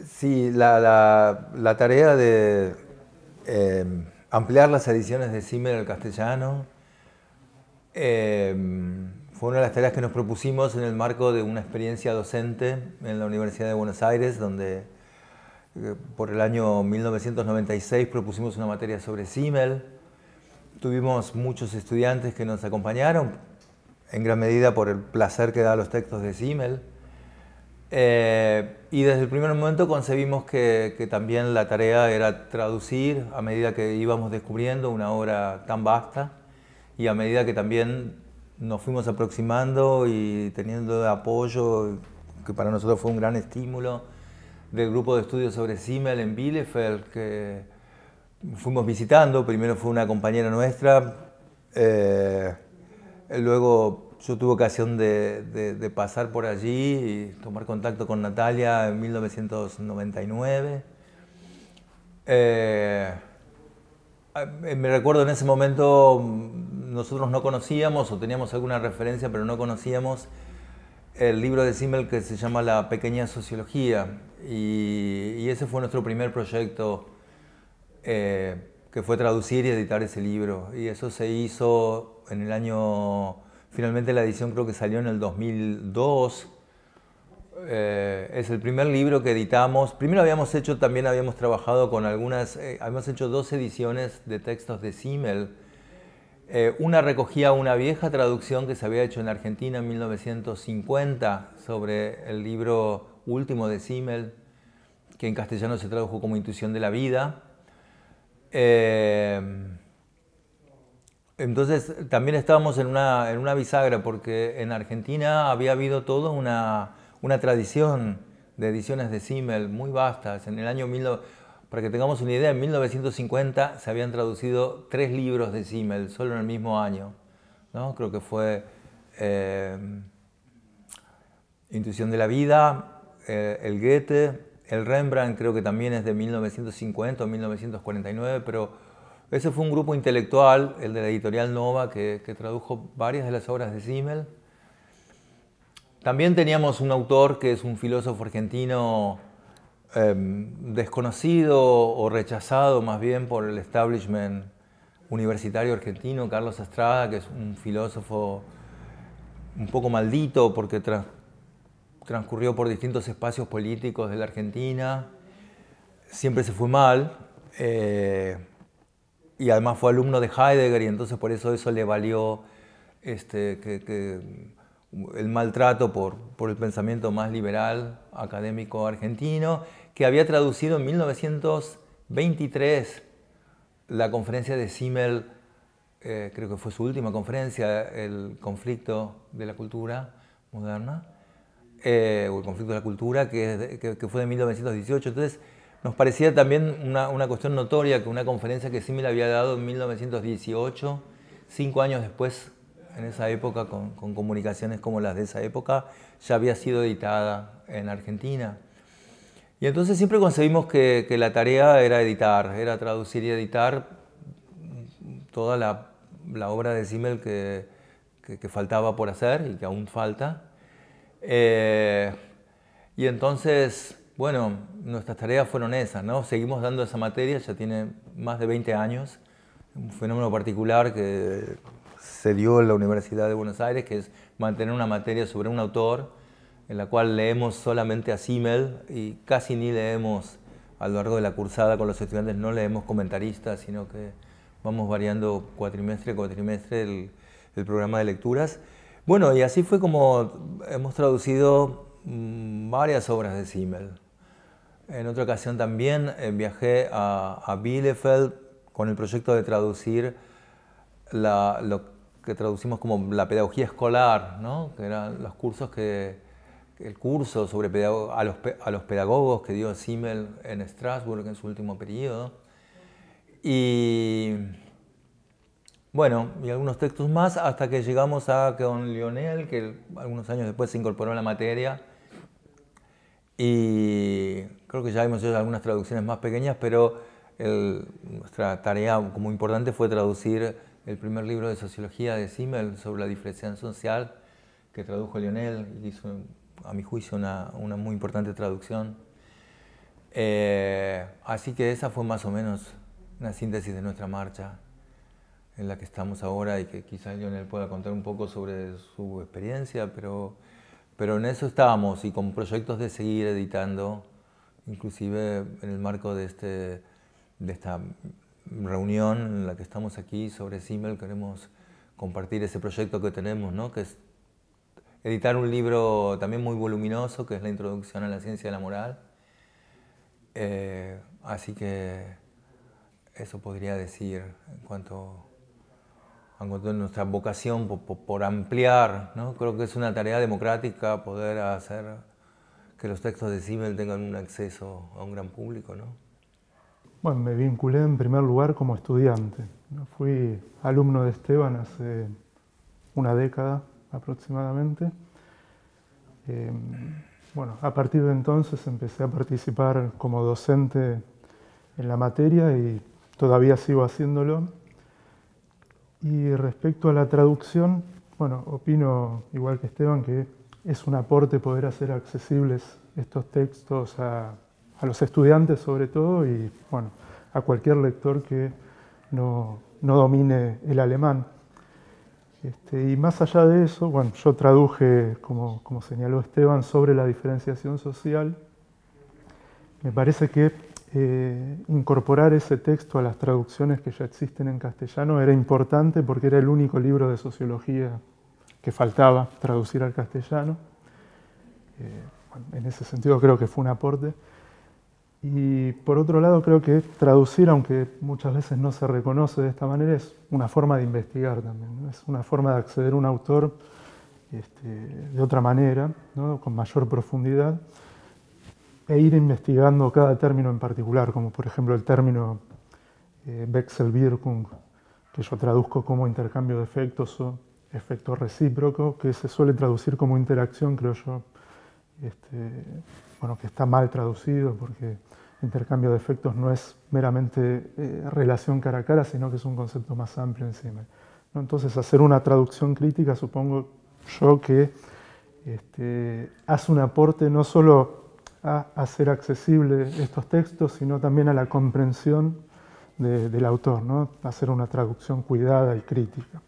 Sí, la tarea de eh, ampliar las ediciones de Simmel al castellano eh, fue una de las tareas que nos propusimos en el marco de una experiencia docente en la Universidad de Buenos Aires, donde por el año 1996 propusimos una materia sobre Simmel. Tuvimos muchos estudiantes que nos acompañaron, en gran medida por el placer que da los textos de Simmel. Y desde el primer momento concebimos que también la tarea era traducir a medida que íbamos descubriendo una obra tan vasta y a medida que también nos fuimos aproximando y teniendo apoyo, que para nosotros fue un gran estímulo, del grupo de estudios sobre Simmel en Bielefeld, que fuimos visitando. Primero fue una compañera nuestra, luego yo tuve ocasión de pasar por allí y tomar contacto con Natalia en 1999. Me recuerdo en ese momento nosotros no conocíamos o teníamos alguna referencia, pero no conocíamos el libro de Simmel que se llama La Pequeña Sociología, y ese fue nuestro primer proyecto, que fue traducir y editar ese libro, y eso se hizo en el año, finalmente la edición creo que salió en el 2002. Es el primer libro que editamos. Primero también habíamos trabajado con algunas, habíamos hecho dos ediciones de textos de Simmel. Una recogía una vieja traducción que se había hecho en Argentina en 1950 sobre el libro último de Simmel, que en castellano se tradujo como Intuición de la Vida. Entonces también estábamos en una bisagra, porque en Argentina había habido toda una tradición de ediciones de Simmel muy vastas. En el año para que tengamos una idea, en 1950 se habían traducido 3 libros de Simmel, solo en el mismo año, ¿no? Creo que fue Intuición de la Vida, el Goethe, el Rembrandt creo que también es de 1950 o 1949, pero ese fue un grupo intelectual, el de la editorial Nova, que tradujo varias de las obras de Simmel. También teníamos un autor que es un filósofo argentino desconocido o rechazado más bien por el establishment universitario argentino, Carlos Estrada, que es un filósofo un poco maldito porque transcurrió por distintos espacios políticos de la Argentina, siempre se fue mal, y además fue alumno de Heidegger, y entonces por eso le valió el maltrato por el pensamiento más liberal académico argentino, que había traducido en 1923 la conferencia de Simmel, creo que fue su última conferencia, el conflicto de la cultura moderna, o el conflicto de la cultura, que fue de 1918. Entonces nos parecía también una cuestión notoria que una conferencia que Simmel había dado en 1918, 5 años después, en esa época, con comunicaciones como las de esa época, ya había sido editada en Argentina. Y entonces siempre concebimos que la tarea era editar, era traducir y editar toda la obra de Simmel que faltaba por hacer y que aún falta. Y entonces, bueno, nuestras tareas fueron esas, ¿no? Seguimos dando esa materia, ya tiene más de 20 años, un fenómeno particular que se dio en la Universidad de Buenos Aires, que es mantener una materia sobre un autor, en la cual leemos solamente a Simmel y casi ni leemos a lo largo de la cursada con los estudiantes, no leemos comentaristas, sino que vamos variando cuatrimestre a cuatrimestre el programa de lecturas. Bueno, y así fue como hemos traducido varias obras de Simmel. En otra ocasión también viajé a Bielefeld con el proyecto de traducir lo que traducimos como la pedagogía escolar, ¿no? Que eran los cursos el curso sobre a los pedagogos que dio Simmel en Strasbourg en su último periodo. Y bueno, y algunos textos más, hasta que llegamos con Lionel, que algunos años después se incorporó a la materia. Y creo que ya hemos hecho algunas traducciones más pequeñas, pero nuestra tarea como importante fue traducir el primer libro de sociología de Simmel sobre la diferenciación social, que tradujo Lionel y hizo, a mi juicio, una muy importante traducción. Así que esa fue más o menos una síntesis de nuestra marcha en la que estamos ahora y que quizás Lionel pueda contar un poco sobre su experiencia, pero en eso estábamos y con proyectos de seguir editando, inclusive en el marco de esta reunión en la que estamos aquí sobre Simmel, queremos compartir ese proyecto que tenemos, ¿no? Que es editar un libro también muy voluminoso, que es la Introducción a la Ciencia de la Moral. Así que eso podría decir en cuanto a nuestra vocación por ampliar, ¿no? Creo que es una tarea democrática poder hacer que los textos de Simmel tengan un acceso a un gran público, ¿no? Bueno, me vinculé en primer lugar como estudiante. Fui alumno de Esteban hace una década aproximadamente. Bueno, a partir de entonces empecé a participar como docente en la materia y todavía sigo haciéndolo. Y respecto a la traducción, bueno, opino igual que Esteban que es un aporte poder hacer accesibles estos textos a los estudiantes sobre todo y bueno, a cualquier lector que no domine el alemán. Y más allá de eso, bueno, yo traduje, como señaló Esteban, sobre la diferenciación social. Me parece que incorporar ese texto a las traducciones que ya existen en castellano era importante porque era el único libro de sociología que faltaba traducir al castellano. Bueno, en ese sentido creo que fue un aporte. Y por otro lado creo que traducir, aunque muchas veces no se reconoce de esta manera, es una forma de investigar también, ¿no? Es una forma de acceder a un autor de otra manera, ¿no? Con mayor profundidad, e ir investigando cada término en particular, como por ejemplo el término Wechselwirkung, que yo traduzco como intercambio de efectos o efecto recíproco, que se suele traducir como interacción, creo yo, bueno, que está mal traducido porque intercambio de efectos no es meramente relación cara a cara, sino que es un concepto más amplio encima, ¿no? Entonces, hacer una traducción crítica, supongo yo que hace un aporte no solo a hacer accesible estos textos, sino también a la comprensión del autor, ¿no? Hacer una traducción cuidada y crítica.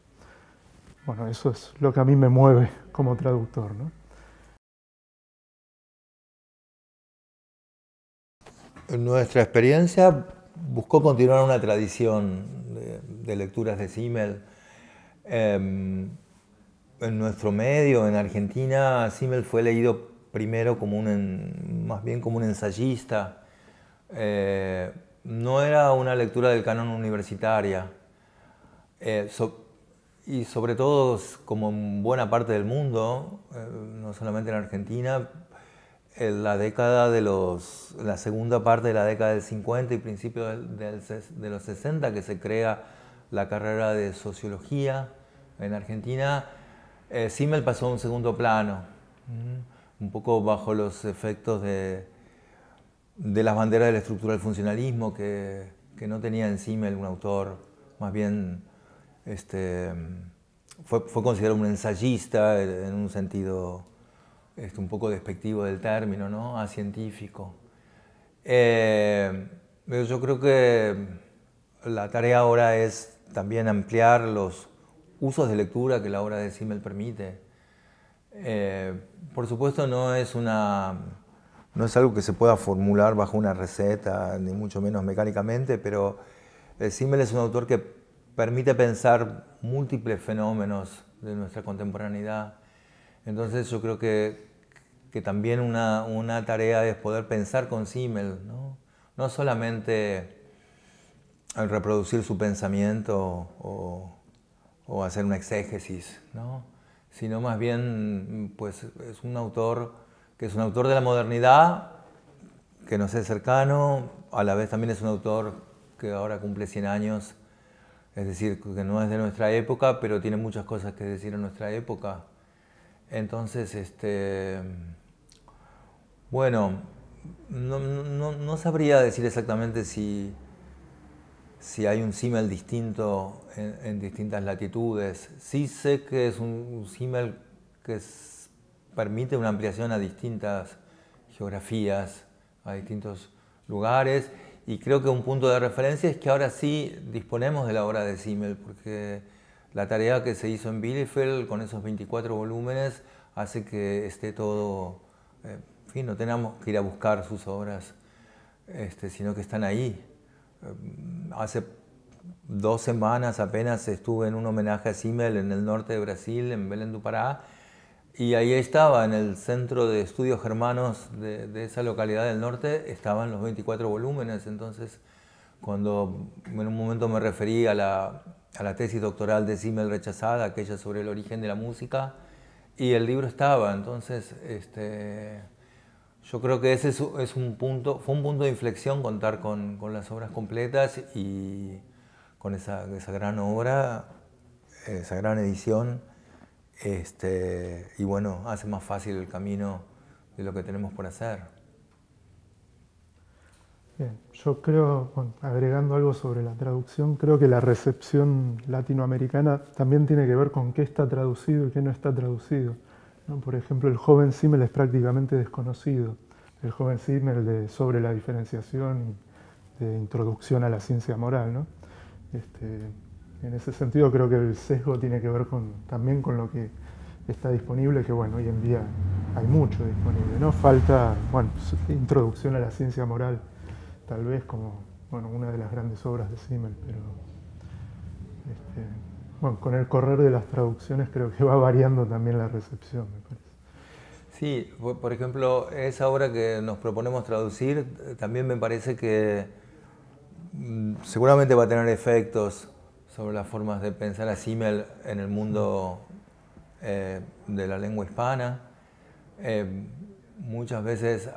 Bueno, eso es lo que a mí me mueve como traductor, ¿no? En nuestra experiencia buscó continuar una tradición de lecturas de Simmel. En nuestro medio, en Argentina, Simmel fue leído primero como más bien como un ensayista. No era una lectura del canon universitaria. Y sobre todo, como en buena parte del mundo, no solamente en Argentina, en la segunda parte de la década del 50 y principios de los 60, que se crea la carrera de sociología en Argentina, Simmel pasó a un segundo plano, un poco bajo los efectos de las banderas de la estructura del funcionalismo que no tenía en Simmel un autor, más bien fue considerado un ensayista en un sentido un poco despectivo del término, ¿no? A científico. Yo creo que la tarea ahora es también ampliar los usos de lectura que la obra de Simmel permite. Por supuesto no es algo que se pueda formular bajo una receta, ni mucho menos mecánicamente, pero Simmel es un autor que permite pensar múltiples fenómenos de nuestra contemporaneidad. Entonces yo creo que también una tarea es poder pensar con Simmel, ¿no? No solamente reproducir su pensamiento o hacer una exégesis, ¿no? Sino más bien pues, es un autor que es un autor de la modernidad, que nos es cercano, a la vez también es un autor que ahora cumple 100 años, es decir, que no es de nuestra época, pero tiene muchas cosas que decir en nuestra época. Entonces, bueno, no sabría decir exactamente si hay un Simmel distinto en distintas latitudes. Sí sé que es un Simmel que permite una ampliación a distintas geografías, a distintos lugares. Y creo que un punto de referencia es que ahora sí disponemos de la obra de Simmel, porque la tarea que se hizo en Bielefeld con esos 24 volúmenes hace que esté todo, en fin, no tenemos que ir a buscar sus obras, sino que están ahí. Hace 2 semanas apenas estuve en un homenaje a Simmel en el norte de Brasil, en Belém do Pará, y ahí estaba, en el centro de estudios germanos de esa localidad del norte, estaban los 24 volúmenes. Entonces, cuando en un momento me referí a la tesis doctoral de Simmel rechazada, aquella sobre el origen de la música, y el libro estaba. Entonces, yo creo que ese es un punto, fue un punto de inflexión contar con las obras completas y con esa gran obra, esa gran edición. Y bueno, hace más fácil el camino de lo que tenemos por hacer. Bien, yo creo, bueno, agregando algo sobre la traducción, creo que la recepción latinoamericana también tiene que ver con qué está traducido y qué no está traducido, ¿no? Por ejemplo, el joven Simmel es prácticamente desconocido. El joven Simmel sobre la diferenciación y de introducción a la ciencia moral, ¿no? En ese sentido creo que el sesgo tiene que ver también con lo que está disponible, que bueno, hoy en día hay mucho disponible, ¿no? Falta, bueno, introducción a la ciencia moral, tal vez como, bueno, una de las grandes obras de Simmel, pero bueno, con el correr de las traducciones creo que va variando también la recepción, me parece. Sí, por ejemplo, esa obra que nos proponemos traducir también me parece que seguramente va a tener efectos sobre las formas de pensar a Simmel en el mundo de la lengua hispana. Muchas veces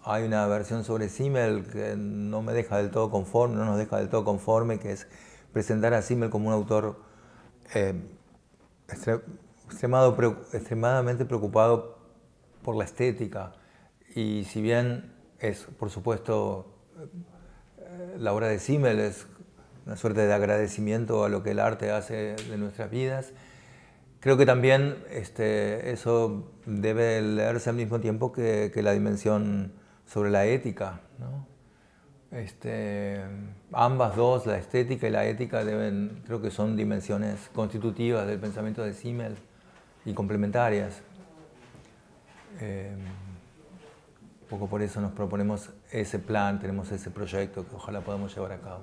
hay una versión sobre Simmel que no me deja del todo conforme, no nos deja del todo conforme, que es presentar a Simmel como un autor extremadamente preocupado por la estética. Y si bien es, por supuesto, la obra de Simmel es una suerte de agradecimiento a lo que el arte hace de nuestras vidas, creo que también eso debe leerse al mismo tiempo que la dimensión sobre la ética, ¿no? Ambas dos, la estética y la ética, creo que son dimensiones constitutivas del pensamiento de Simmel y complementarias. Un poco por eso nos proponemos ese plan, tenemos ese proyecto que ojalá podamos llevar a cabo.